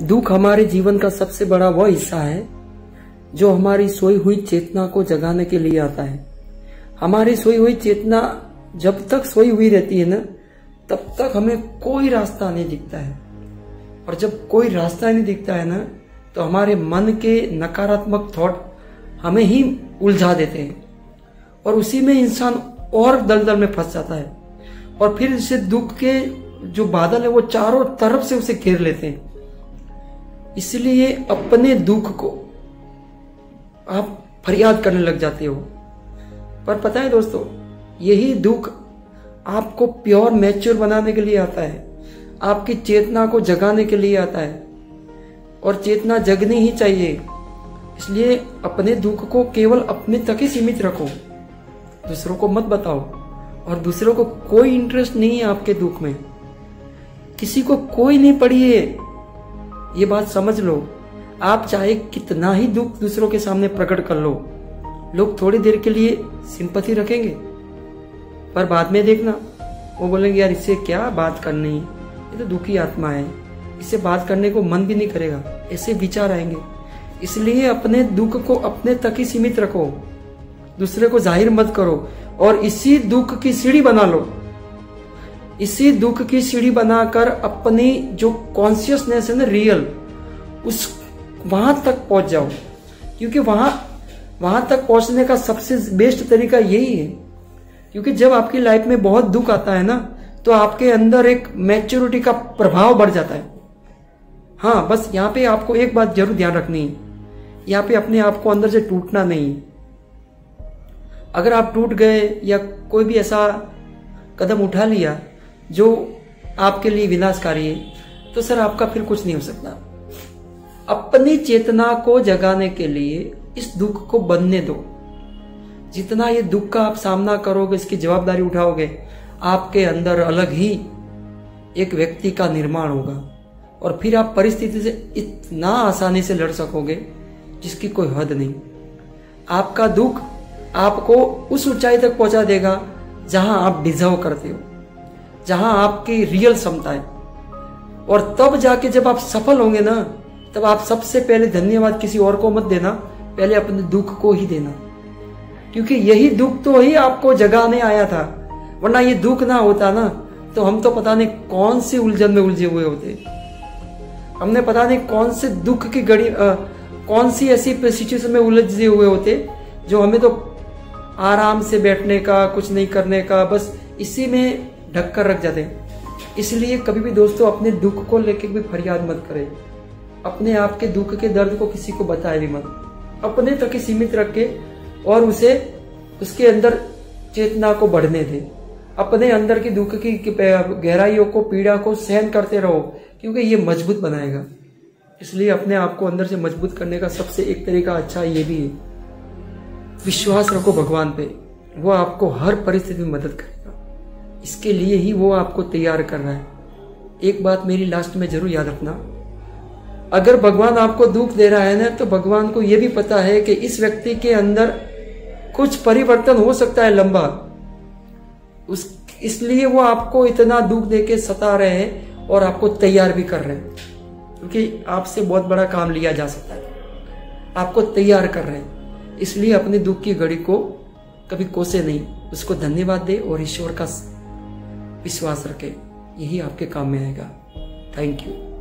दुख हमारे जीवन का सबसे बड़ा वह हिस्सा है जो हमारी सोई हुई चेतना को जगाने के लिए आता है। हमारी सोई हुई चेतना जब तक सोई हुई रहती है ना, तब तक हमें कोई रास्ता नहीं दिखता है। और जब कोई रास्ता नहीं दिखता है ना, तो हमारे मन के नकारात्मक थॉट हमें ही उलझा देते हैं और उसी में इंसान और दलदल में फंस जाता है और फिर इसे दुख के जो बादल है वो चारों तरफ से उसे घेर लेते हैं। इसलिए अपने दुख को आप फरियाद करने लग जाते हो। पर पता है दोस्तों, यही दुख आपको प्योर मैच्योर बनाने के लिए आता है, आपकी चेतना को जगाने के लिए आता है और चेतना जगनी ही चाहिए। इसलिए अपने दुख को केवल अपने तक ही सीमित रखो, दूसरों को मत बताओ। और दूसरों को कोई इंटरेस्ट नहीं है आपके दुख में, किसी को कोई नहीं पड़ी है, ये बात समझ लो। आप चाहे कितना ही दुख दूसरों के सामने प्रकट कर लो, लोग थोड़ी देर के लिए सिंपैथी रखेंगे, पर बाद में देखना वो बोलेंगे यार इससे क्या बात करनी, ये तो दुखी आत्मा है, इससे बात करने को मन भी नहीं करेगा, ऐसे विचार आएंगे। इसलिए अपने दुख को अपने तक ही सीमित रखो, दूसरे को जाहिर मत करो और इसी दुख की सीढ़ी बना लो। इसी दुख की सीढ़ी बनाकर अपनी जो कॉन्शियसनेस है ना, रियल, उस वहां तक पहुंच जाओ। क्योंकि वहां तक पहुंचने का सबसे बेस्ट तरीका यही है। क्योंकि जब आपकी लाइफ में बहुत दुख आता है ना, तो आपके अंदर एक मैच्योरिटी का प्रभाव बढ़ जाता है। हाँ, बस यहाँ पे आपको एक बात जरूर ध्यान रखनी है, यहाँ पे अपने आप को अंदर से टूटना नहीं। अगर आप टूट गए या कोई भी ऐसा कदम उठा लिया जो आपके लिए विनाशकारी है, तो सर आपका फिर कुछ नहीं हो सकता। अपनी चेतना को जगाने के लिए इस दुख को बनने दो। जितना ये दुख का आप सामना करोगे, इसकी जवाबदारी उठाओगे, आपके अंदर अलग ही एक व्यक्ति का निर्माण होगा और फिर आप परिस्थिति से इतना आसानी से लड़ सकोगे जिसकी कोई हद नहीं। आपका दुख आपको उस ऊंचाई तक पहुंचा देगा जहां आप डिजर्व करते हो, जहां आपकी रियल क्षमता है। और तब जाके जब आप सफल होंगे ना, तब आप सबसे पहले धन्यवाद किसी और को मत देना, पहले अपने दुख को ही देना। क्योंकि यही दुख तो ही आपको जगाने आया था, वरना ये दुख ना होता ना, तो हम तो पता नहीं कौन सी उलझन में उलझे हुए होते। हमने पता नहीं कौन से दुख की घड़ी, कौन सी ऐसी सिचुएशन में उलझे हुए होते जो हमें तो आराम से बैठने का, कुछ नहीं करने का, बस इसी में ढक कर रख जाते। इसलिए कभी भी दोस्तों अपने दुख को लेकर भी फरियाद मत करें, अपने आप के दुख के दर्द को किसी को बताए भी मत, अपने तक ही सीमित रख के और उसे उसके अंदर चेतना को बढ़ने दे। अपने अंदर की दुख की गहराइयों को, पीड़ा को सहन करते रहो, क्योंकि ये मजबूत बनाएगा। इसलिए अपने आप को अंदर से मजबूत करने का सबसे एक तरीका अच्छा ये भी है, विश्वास रखो भगवान पे, वो आपको हर परिस्थिति में मदद करेगा। इसके लिए ही वो आपको तैयार कर रहा है। एक बात मेरी लास्ट में जरूर याद रखना, अगर भगवान आपको दुख दे रहा है ना, तो भगवान को यह भी पता है कि इस व्यक्ति के अंदर कुछ परिवर्तन हो सकता है लंबा, इसलिए वो आपको इतना दुख देके सता रहे हैं और आपको तैयार भी कर रहे हैं, क्योंकि आपसे बहुत बड़ा काम लिया जा सकता है, आपको तैयार कर रहे हैं। इसलिए अपने दुख की घड़ी को कभी कोसे नहीं, उसको धन्यवाद दे और ईश्वर का विश्वास रखे, यही आपके काम में आएगा। Thank you.